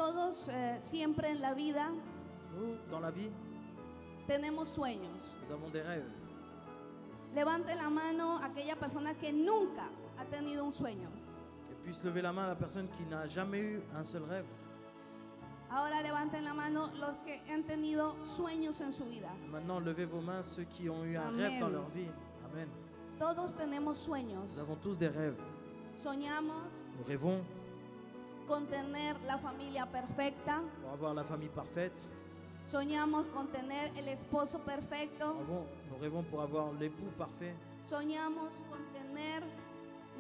Todos siempre en la vida Nous, dans la vie, tenemos sueños. nous avons des rêves. Levante la mano aquella persona que nunca ha tenido un sueño. Que puisse lever la main la personne qui n'a jamais eu un seul rêve. Ahora levanten la mano los que han tenido sueños en su vida. Maintenant, levez vos mains ceux qui ont eu un Amen. rêve dans leur vie. Amen. Todos tenemos sueños. Nous avons tous des rêves. Soñamos Nous rêvons con tener la familia perfecta. pour avoir la famille parfaite. Soñamos con tener el esposo perfecto. Nous rêvons pour avoir l'époux parfait. Soñamos con tener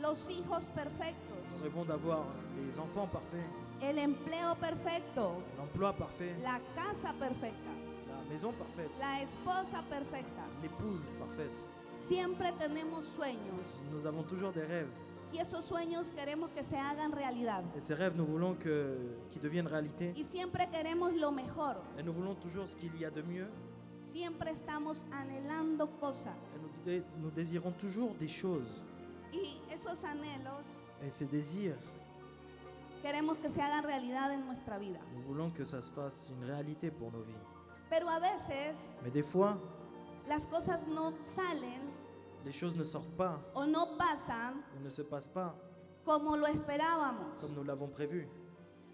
los hijos Nous perfectos. rêvons d'avoir les enfants parfaits, El empleo perfecto. l'emploi parfait, La casa perfecta. la maison parfaite, La esposa perfecta. l'épouse parfaite. Siempre tenemos sueños. Nous avons toujours des rêves. Y esos sueños queremos que se hagan realidad. Et ces rêves, nous voulons qu'ils deviennent réalité. Y siempre queremos lo mejor. Et nous voulons toujours ce qu'il y a de mieux. Siempre estamos anhelando cosas. Et nous désirons toujours des choses. Y esos anhelos Et ces désirs, queremos que se hagan realidad en nuestra vida. nous voulons que ça se fasse une réalité pour nos vies. Pero a veces Mais des fois, las cosas no salen les choses ne sortent pas o no pasan ou ne se passent pas como lo esperábamos. comme nous l'avons prévu.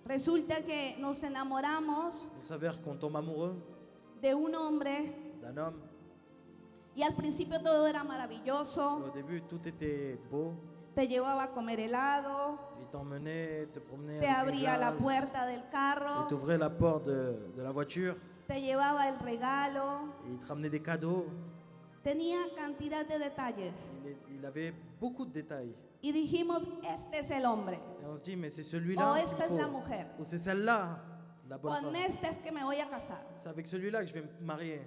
Resulta que nos enamoramos Il s'avère qu'on tombe amoureux de un hombre d'un homme. y al principio todo era maravilloso. Au début, tout était beau. Te llevaba a comer helado, Il t'emmenait, te promenait te avec une abría la glace. puerta del carro, Il t'ouvrait la porte de la voiture. te llevaba el regalo. Et il te ramenait des cadeaux. Tenía cantidad de detalles. Il avait beaucoup de détails. Y dijimos, este es el hombre. Et on se dit, mais c'est celui-là O qu'il esta es faut. la mujer. Ou c'est celle-là, la bonne Con femme. este es que me voy a casar. C'est avec celui-là que je vais me marier.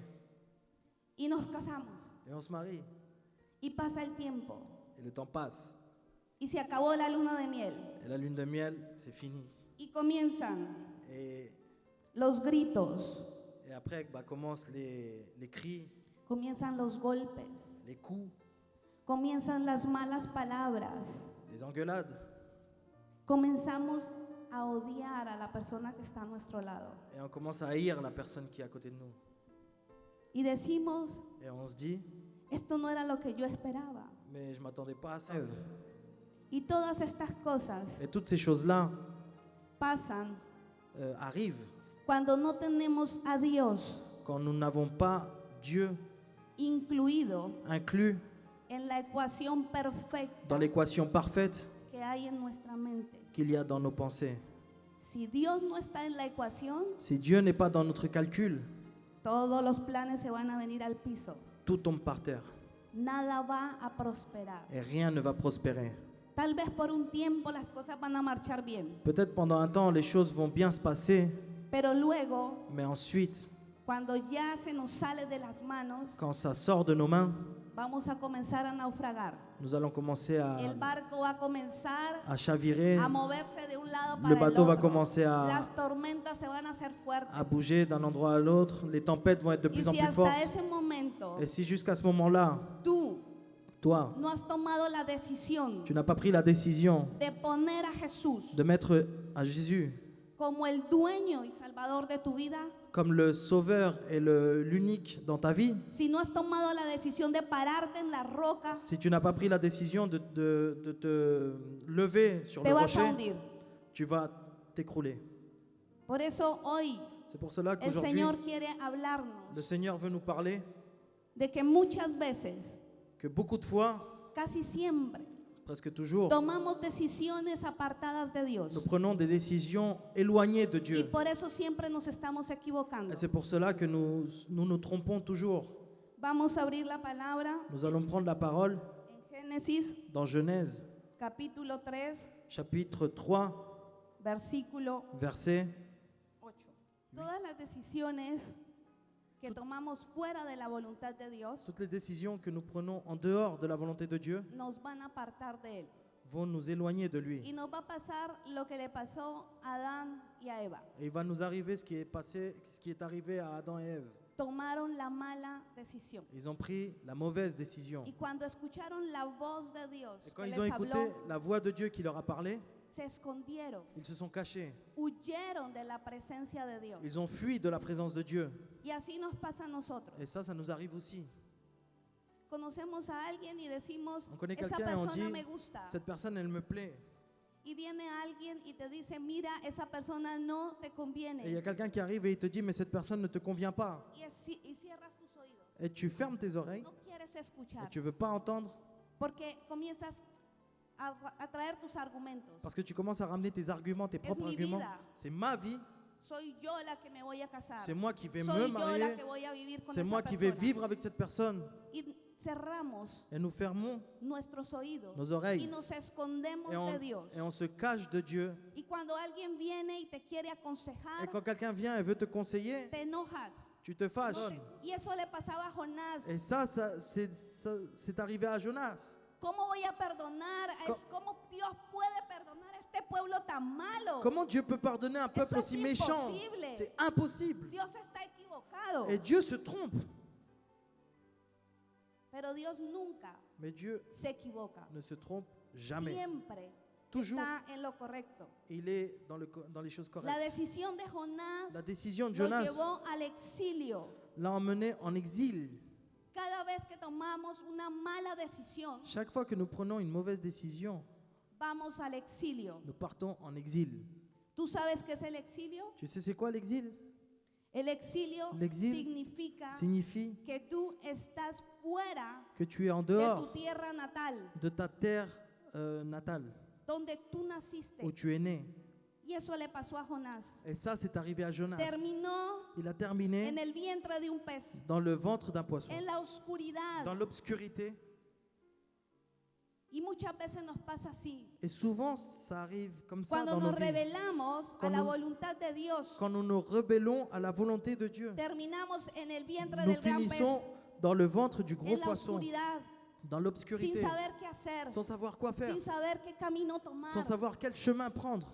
Y nos casamos. Et on se marie. Y pasa el tiempo. Et le temps passe. Y se acabó la luna de miel. Et la lune de miel, c'est fini. Y comienzan Et, los gritos. et après, commencent les cris, Comienzan los golpes. les coups, Comienzan las malas palabras. les engueulades. Comenzamos a odiar a la persona que está a nuestro lado. Et on commence à haïr la personne qui est à côté de nous. Y decimos, Et on se dit, esto no era lo que yo esperaba. mais je ne m'attendais pas à ça. Y todas estas cosas Et toutes ces choses-là pasan arrivent cuando no tenemos a Dios quand nous n'avons pas Dieu incluido inclus en la ecuación perfecta dans l'équation parfaite que hay en nuestra mente. qu'il y a dans nos pensées. Si Dios no está en la ecuación, Si Dieu n'est pas dans notre calcul, todos los planes se van a venir al piso. tout tombe par terre Nada va a prosperar. et rien ne va prospérer. Tal vez por un tiempo las cosas van a marchar bien, Peut-être pendant un temps, les choses vont bien se passer, pero luego, mais ensuite, cuando ya se nos sale de las manos, quand ça sort de nos mains, vamos a comenzar a naufragar. nous allons commencer El barco va a comenzar à chavirer, a moverse de un lado para le el bateau va otro. commencer Las tormentas se van a hacer fuertes. à bouger d'un endroit à l'autre, les tempêtes vont être de Y plus en si plus fortes. hasta ese momento Et si jusqu'à ce moment-là, tú toi, no has tomado la decisión tu n'as pas pris la décision de poner a Jesús de mettre à Jésus como el dueño y salvador de tu vida, comme le sauveur et l'unique dans ta vie, si no has tomado la decisión de pararte en la roca, si tu n'as pas pris la décision de te lever sur te le vas a rocher, hundir. tu vas t'écrouler. Por eso hoy C'est pour cela el qu'aujourd'hui, Señor quiere le hablarnos Seigneur veut nous parler de que muchas veces, que beaucoup de fois, casi siempre, presque toujours, tomamos decisiones apartadas de nous Dios. prenons des décisions éloignées de Y Dieu. por eso siempre nos estamos equivocando. Et c'est pour cela que nous trompons toujours. Vamos a abrir la palabra Nous allons prendre la parole en Génesis dans Genèse, capítulo 3, chapitre 3, versículo verset 8. Todas las decisiones que tomamos fuera de la voluntad de Dios toutes les décisions que nous prenons en dehors de la volonté de Dieu nos van a apartar de Él. vont nous éloigner de lui. Y nos va a pasar lo que le pasó a Adán y a Eva. Et il va nous arriver ce qui est arrivé à Adam et Ève. Tomaron la mala decisión. Ils ont pris la mauvaise décision. Y cuando escucharon la voz de Dios Et quand que ils ont les écouté habló, la voix de Dieu qui leur a parlé, se escondieron, Ils se sont cachés. huyeron de la presencia de Dios. Ils ont fui de la présence de Dieu. Y así nos pasa a nosotros. Et ça nous arrive aussi. Conocemos a alguien y decimos, On connaît esa quelqu'un et on persona dit, me gusta. cette personne, elle me plaît. Y viene alguien y te dice, mira, esa persona no te Et il y a conviene. quelqu'un qui arrive et il te dit, mais cette personne ne te convient pas. Y cierras tus oídos. Et tu fermes tes oreilles No quieres et escuchar. tu ne veux pas entendre Porque comienzas a traer tus argumentos. parce que tu commences à ramener tes arguments, tes propres mi arguments. vida. C'est ma vie, Soy yo la que me voy a casar. c'est moi qui vais me Soy yo la marier, que voy a vivir con c'est esa moi qui vais persona. vivre avec cette personne. Y cerramos Et nous fermons nuestros oídos nos oreilles y nos escondemos de Dios. et on se cache de Dieu. Y cuando alguien viene y te quiere Et aconsejar, quand quelqu'un vient et veut te conseiller, te enojas. tu te fâches. Y eso le pasaba a Jonás. Et ça, c'est arrivé à Jonas. ¿Cómo voy a perdonar? ¿Cómo Dios puede perdonar a este pueblo tan malo? Comment Dieu peut pardonner un peuple Eso aussi es méchant? imposible. C'est impossible. Dios está equivocado. Et Dieu se trompe. Pero Dios nunca Mais Dieu se equivoca. ne se trompe jamais. Siempre Toujours, está en lo correcto. il est dans les choses La correctes. decisión de Jonás La décision de lo Jonas llevó al exilio. l'a emmené en exil. Cada vez que tomamos una mala decisión, Chaque fois que nous prenons une mauvaise décision, vamos al exilio. nous partons en exil. ¿Tú sabes qué es el exilio? Tu sais c'est quoi l'exil? El exilio L'exil significa Signifie que tú estás fuera que tu es en de tu dehors tierra natal, de ta terre natale, donde tú naciste. où tu es né. Y eso le pasó a Jonás. Et ça, c'est arrivé à Jonas. Terminó Il a terminé en el vientre de un pez, dans le ventre d'un poisson, en la oscuridad. dans l'obscurité. Y muchas veces nos pasa así. Et souvent, ça arrive comme ça Cuando dans nos nos vies. rebelamos a Quand la nous- voluntad de Dios, Quand nous nous rebellons à la volonté de Dieu, terminamos en el vientre nous del gran finissons pez, dans le ventre du gros en la poisson, oscuridad, dans sin l'obscurité, saber qué hacer, sans savoir quoi faire, sin saber qué camino tomar. sans savoir quel chemin prendre.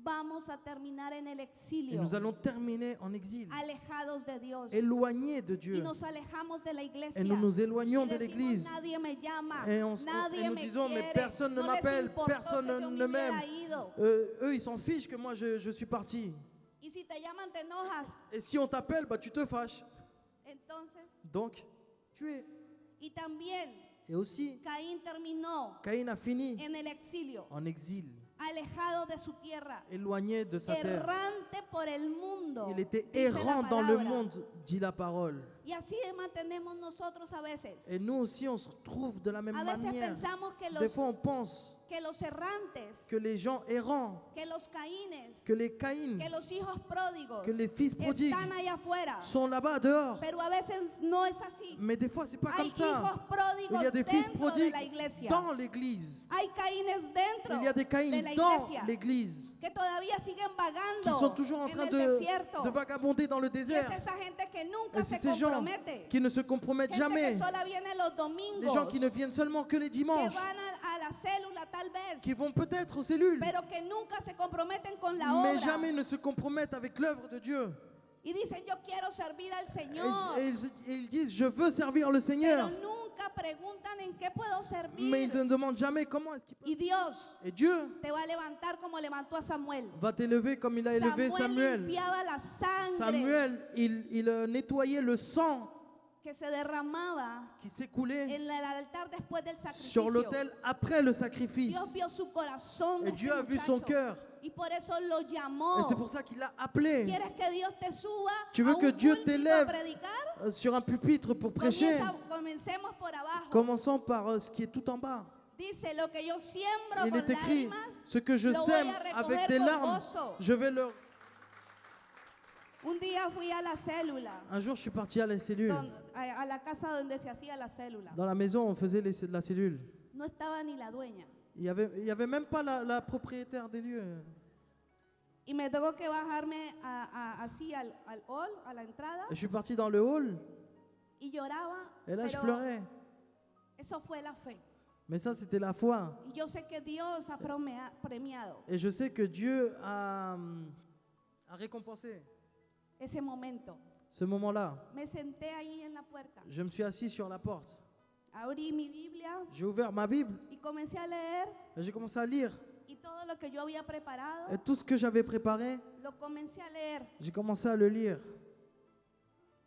Vamos a terminar en el Et exilio, nous allons terminer en exil, alejados de Dios. éloignés de Y Dieu. nos alejamos de la iglesia. Et nous nous éloignons Y de decimos, l'église. nadie me llama, Et nadie nous me disons, mais quiere, personne ne no les m'appelle, importó personne que yo me ne m'aime. hubiera ido. Eux, ils s'en fichent que moi, je suis parti. Y si te llaman, te enojas. Et si on t'appelle, bah, tu te fâches. Entonces, Donc, tu es. y también Et aussi, Caín terminó Caïn a fini en el exilio, en exil, alejado de su tierra, éloigné de sa terre. errante por el mundo. Il était dice la errant dans le palabra. monde, dit la parole. Y así mantenemos nosotros a veces. Et nous aussi, on se retrouve de la même A veces manière. pensamos Des fois, on pense que los errantes, que les gens errants, que los Caínes, que les Caïns, que los hijos pródigos que les fils prodigues están allá afuera. sont là-bas dehors. Pero a veces no es así. Mais des fois, c'est pas Hay comme ça. hijos pródigos Il y a des fils dentro de prodigues la iglesia. dans l'église. Hay Caínes dentro Il y a des de Caïns la dans iglesia l'église que todavía siguen qui vagando sont toujours en en train el desierto. de vagabonder dans le Y es désert. esa gente que nunca Et se c'est ces gens compromete. qui ne se compromettent Gente jamais. que solo viene los Les domingos. gens qui ne viennent seulement que les Que dimanches, van a la célula tal vez. qui vont peut-être aux cellules, Pero que nunca se comprometen con la mais obra. jamais ne se compromettent avec l'œuvre de Dieu. Y dicen, yo quiero servir al Et, Señor. ils disent, je veux servir le Pero Seigneur. nunca preguntan en qué puedo Mais ils servir. ne demandent jamais comment est-ce qu'ils peuvent. Y Dios Et Dieu te va a levantar como levantó a Samuel. va t'élever comme il a élevé Samuel. limpiaba la sangre Samuel, il nettoyait le sang que se derramaba qui s'écoulait en el altar después del sur sacrificio. l'autel après le sacrifice. Dios vio su corazón de Et Dieu a este vu son muchacho. cœur. Y por eso lo Et llamó. c'est pour ça qu'il l'a appelé ¿Quieres que Dios te suba Tu veux a que un Dieu púlpito t'élève a predicar? sur un pupitre pour prêcher. Comencemos por abajo. Commençons par ce qui est tout en bas. Dice, lo que yo siembro Il con est écrit, lágrimas, ce que je lo voy sème a recoger avec des con larmes, gozo. je vais le... Un día fui a la célula, Un jour, je suis parti à la cellule. a la casa donde se hacía la célula. Dans la maison, on faisait la cellule. No estaba ni la dueña. Il y avait même pas la propriétaire des lieux. Y me tocó que bajarme así al hall, a la entrada, Et je suis parti dans le hall, y lloraba. et là, je pero pleurais. eso fue la fe. Mais ça, c'était la foi. Y yo sé que Dios ha premiado Et je sais que Dieu a récompensé ese momento. ce moment-là. Me senté ahí en la puerta, Je me suis assis sur la porte. abrí mi Biblia J'ai ouvert ma Bible y comencé a leer et j'ai commencé à lire. y todo lo que yo había preparado Et tout ce que j'avais préparé, lo comencé a leer j'ai commencé à le lire.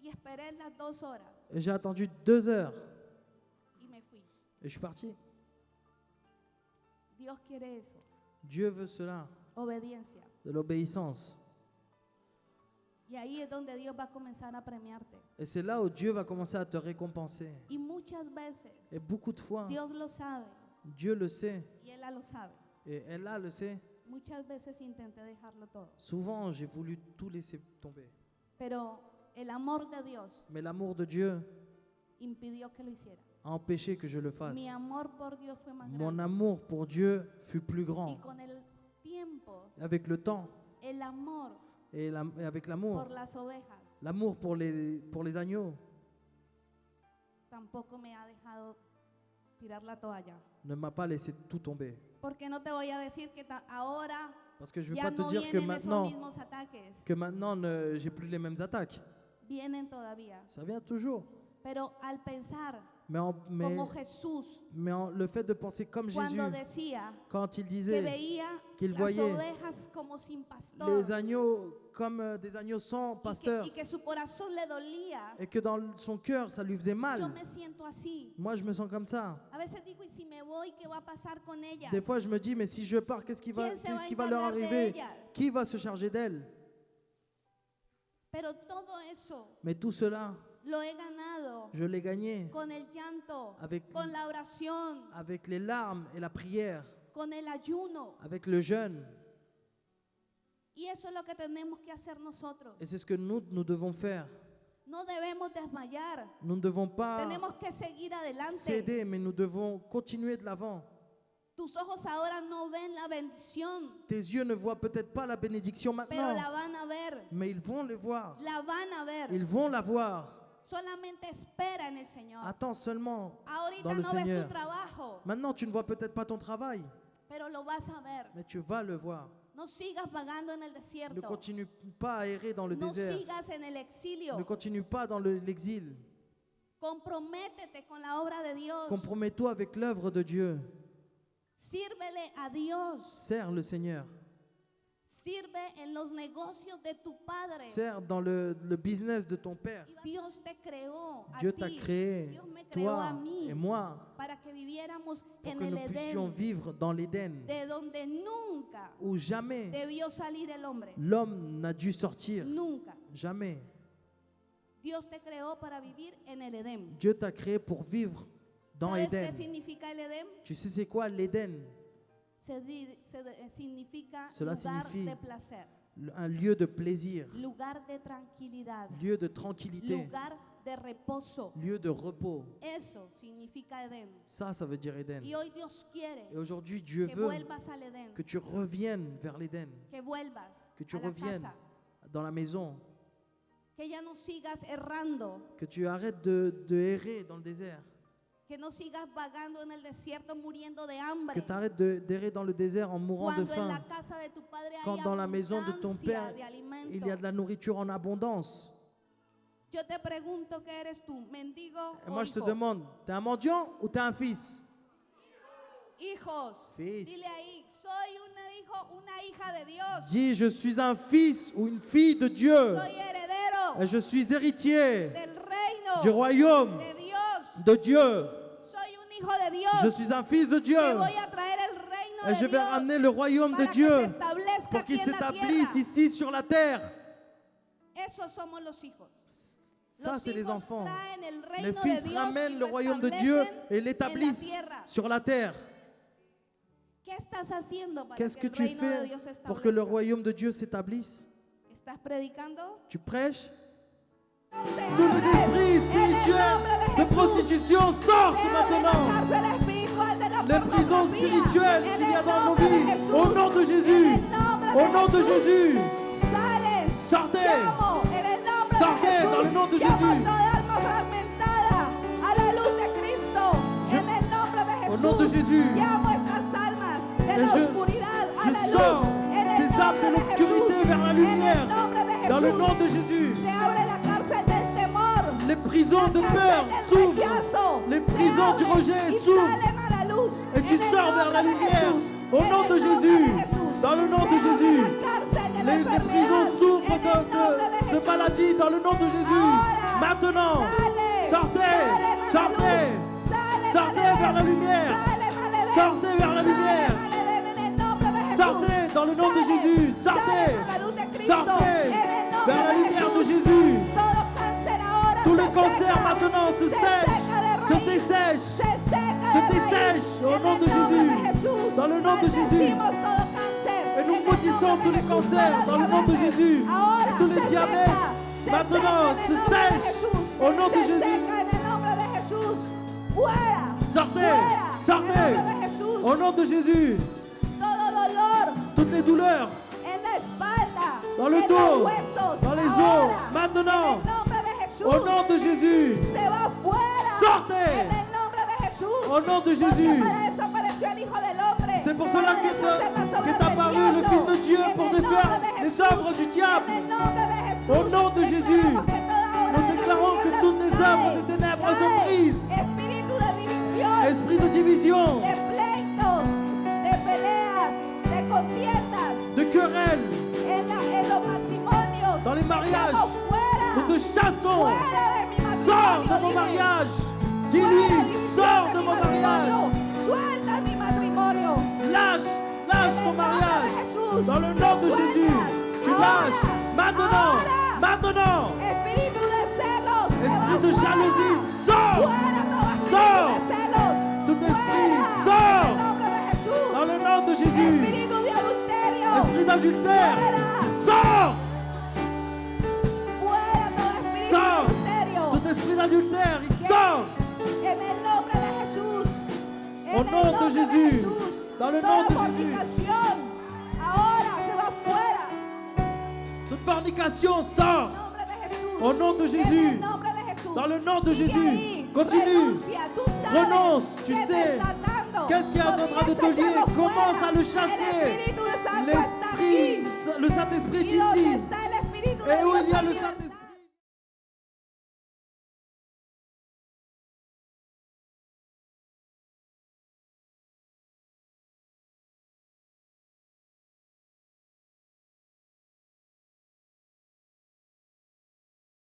y esperé las 2 horas Et j'ai attendu 2 heures. y me fui. Et je suis parti. Dios quiere eso, Dieu veut cela, obediencia. de l'obéissance. Y ahí es donde Dios va a comenzar a premiarte. Et c'est là où Dieu va commencer à te récompenser. Y muchas veces Et beaucoup de fois, Dios lo sabe Dieu le sait. y Él lo sabe. Et elle là le sait. Muchas veces intenté dejarlo todo, Souvent, j'ai voulu tout laisser tomber. pero el amor de Dios Mais l'amour de Dieu impidió que lo hiciera. a empêché que je le fasse. Mi amor por Dios fue más Mon grande. amour pour Dieu fut plus Y grand. con el tiempo, Avec le temps el amor et avec l'amour, por las ovejas l'amour pour les agneaux tampoco me ha dejado tirar la toalla. ne m'a pas laissé tout tomber. Porque no te voy a decir que ahora Parce que je ne veux ya pas te no dire que vienen esos maintenant, mismos ataques. j'ai plus les mêmes attaques. Vienen todavía. Ça vient toujours. Pero al pensar Mais, como Jesús, le fait de penser comme Jésus, cuando decía quand il que disait veía qu'il las voyait ovejas como sin pastor les agneaux comme des agneaux sans pasteur y que su corazón le dolía, et que dans son cœur ça lui faisait yo mal. me siento así. Moi je me sens comme ça. A veces digo, ¿y si me voy, qué va a pasar con ellas? Des fois je me dis mais si je pars qu'est-ce qui va leur encargar de arriver? ellas? Qui va se charger d'elles? Pero todo eso Mais tout cela, lo he ganado je l'ai gagné con el llanto, avec, con la oración, avec les larmes et la prière, con el ayuno. avec le jeûne. Y eso es lo que tenemos que hacer nosotros. Et c'est ce que nous devons faire. No debemos desmayar. Nous ne devons pas Tenemos que seguir adelante. céder, mais nous devons continuer de l'avant. Tus ojos ahora no ven la bendición, Tes yeux ne voient peut-être pas la bénédiction pero maintenant, la van a ver. mais ils vont les voir. La van a ver. Ils vont la voir. Solamente espera en el Señor. Attends seulement Ahorita dans le no ves Seigneur. tu trabajo, Maintenant, tu ne vois peut-être pas ton travail, pero lo vas a ver. mais tu vas le voir. No sigas vagando en el Ne desierto. continue pas à errer dans le No désert. sigas en el exilio. Ne continue pas dans l'exil. Comprométete con la obra de Dios. Compromets-toi avec l'œuvre de Dieu. Sírvele a Dios. Sers le Seigneur. Sirve en los negocios de tu Padre. Sers dans le business de ton Père. Dios te creó a Dieu t'a ti. créé, Dios me creó a toi mí et moi, para que viviéramos pour en que el nous puissions Edén, vivre dans l'Éden, de donde nunca où jamais debió salir el hombre. l'homme n'a dû sortir. Nunca. Jamais. Dios te creó para vivir en el Edén. Dieu t'a créé pour vivre dans ¿Sabes qué Éden. significa el Edén? Tu sais c'est quoi l'Éden? Significa Cela lugar signifie de placer, Un lieu de plaisir, lugar de tranquilidad, lieu de tranquillité, lugar de reposo. lieu de repos. Eso significa Edén. Ça veut dire Éden. Y hoy Dios quiere Et aujourd'hui, Dieu que veut vuelvas al Edén, que tu reviennes vers l'Éden, que vuelvas que tu a la reviennes casa, dans la maison, que ya no sigas errando, que tu arrêtes de errer dans le désert, que no sigas vagando en el desierto muriendo de que hambre. tu arrêtes d'errer dans le désert en mourant de Cuando en la faim, casa de tu padre quand hay dans la maison de ton abundancia Père, de alimento. il y a de la nourriture en abondance. Yo te pregunto, ¿qué eres tú? ¿Mendigo Et o moi, je te hijo? demande, t'es un mendiant ou t'es un fils? Hijos. Fils. Dile ahí, soy un hijo, una hija de Dios. Dis, je suis un fils ou une fille de Dieu. Soy heredero Et je suis héritier del reino du royaume de Dios. de Dieu. Soy un hijo de Dios. Je suis un fils de Dieu. Que voy a traer el reino Et de je vais Dios ramener le royaume de para que Dieu se establezca pour aquí qu'il en la s'établisse tierra. ici sur la terre. Esos somos los hijos. Ça, Los c'est les hijos enfants. traen el Les reino de fils Dios ramènent y le lo royaume de Dieu establecen et en la l'établissent tierra. sur la terre. ¿Qué estás haciendo para Qu'est-ce que que el tu reino de fais Dios se pour que le establezca? royaume de Dieu s'établisse? ¿Estás predicando? Tu prêches? Entonces, Tous les abre esprits en el spirituels nombre de de Jesús. prostitution sortent Se abre la maintenant. cárcel espiritual de la Les prisons pornografía. spirituelles En qu'il y a el dans nos nombre de vies, Jesús. au nom de Jésus, En el nombre au nom de Jesús. Jésus, Salen. sortez. Llamo en el nombre Sortez de Jesús. dans le nom de Llamo Jésus. toda alma fragmentada a la luz de Cristo. En el nombre de Jesús. Au nom de Jésus. Llamo estas almas de Et la je- oscuridad a je la sors luz. En el ces âmes nombre de de l'obscurité Jesús. vers la En lumière. el nombre de Jesús. Dans le nom de Jésus, Se abre la cárcel del temor. les prisons de La peur cárcel del s'ouvrent. rechazo. Les Se prisons du abren rejet y s'ouvrent. salen a la luz. Et tu En el sors vers la nombre de lumière. Jesús. Au En nom el de nombre Jésus. Jesús. Dans le nom de Seamos Jésus. de la cárcel de la Les enfermedad. prisons s'ouvrent En el nombre de de Jesús. maladie dans le nom de Jésus. Ahora, Maintenant, sale, sortez, sale sortez, mala luz, sale sortez mala vers la luz, lumière. sale mala luz, Sortez vers la sale lumière. mala luz en el nombre de Jesús. Sortez dans le nom de Sale, Jésus. Sortez. sale mala luz de Cristo, Sortez en el nombre vers la de lumière de Jesús. Jésus. Todo cáncer ahora Tout se le cancer seca, maintenant se sèche, seca de se raíz, dessèche, se seca se de dessèche raíz, au en nom el de nombre Jésus. de Jesús. Dans le nom de Jésus. Maldecimos todo cáncer, Et nous en el maudissons nombre tous de les Jesús. cancers Toda dans le nom de diabetes, Jésus. ahora Tous les se diabètes, seca, maintenant seca en se el nombre de sèchent Jesús. au nom de Se Jésus. seca en el nombre de Jesús. Fuera, Sortez, fuera, sortez. en el nombre de Jesús. Au nom de Jésus. Todo dolor Toutes les douleurs en la espalda, dans le en dos, los huesos, dans les os, ahora, maintenant, en el nombre de Jesús, au nom de Jésus. se va fuera. Sortez. En el nombre de Jesús. Au nom de Porque Jésus. para eso apareció el Hijo del Hombre. C'est pour para cela deshacer las obras qu'est del apparu diablo. le Fils de Dieu En pour el défaire nombre de les Jesús. œuvres du diable. En el nombre de Jesús. Au nom de Jésus. Declaramos que toda obra Nous de déclarons que tinieblas toutes les cae. œuvres des ténèbres sont Cae. prises. Espíritu de división, Esprit de division, de pleitos, de peleas, de contiendas, de querelles, en los matrimonios. dans les mariages. Echamos fuera. Nous te chassons. Fuera de mi matrimonio. Sors de mon dile. mariage. Fuera Dis-lui, división sors de mi mon mariage. matrimonio. Suelta mi matrimonio. Lâche En ton el nombre de mariage. Jesús. Dans le nom de Lo Jésus. sueltas. Tu lâches. Maintenant. Ahora. Maintenant. Espíritu de celos. te Esprit vas de fuera. jalousie, sors. Fuera todo espíritu Sors. de celos. Tout esprit, Fuera. sors. En el nombre de Jesús. Dans le nom de Jésus. Espíritu de adulterio. Esprit d'adultère. Fuera. Sors. Fuera todo espíritu de Sors. adulterio. Tout esprit d'adultère, il sort. En el nombre de Jesús. En Au el nom de nombre Jésus. Jesús. Dans le Toda nom de Jésus. fornicación ahora se va fuera. Toute fornication sort. En el nombre de Jesús. Au nom de En Jésus. el nombre de Jesús. Dans le nom de Sigue Jésus. ahí. Continue. Renuncia. Tú sabes Renonce. Tu qué te sais está dando. qu'est-ce qui est en train de te Comienza a lier. echarlo Commence fuera. à le El chasser. Espíritu de Santo está L'Esprit, aquí. le Saint-Esprit est Y donde ici. está el Espíritu de Et où Dios il y a hay le libertad. Saint-Esprit,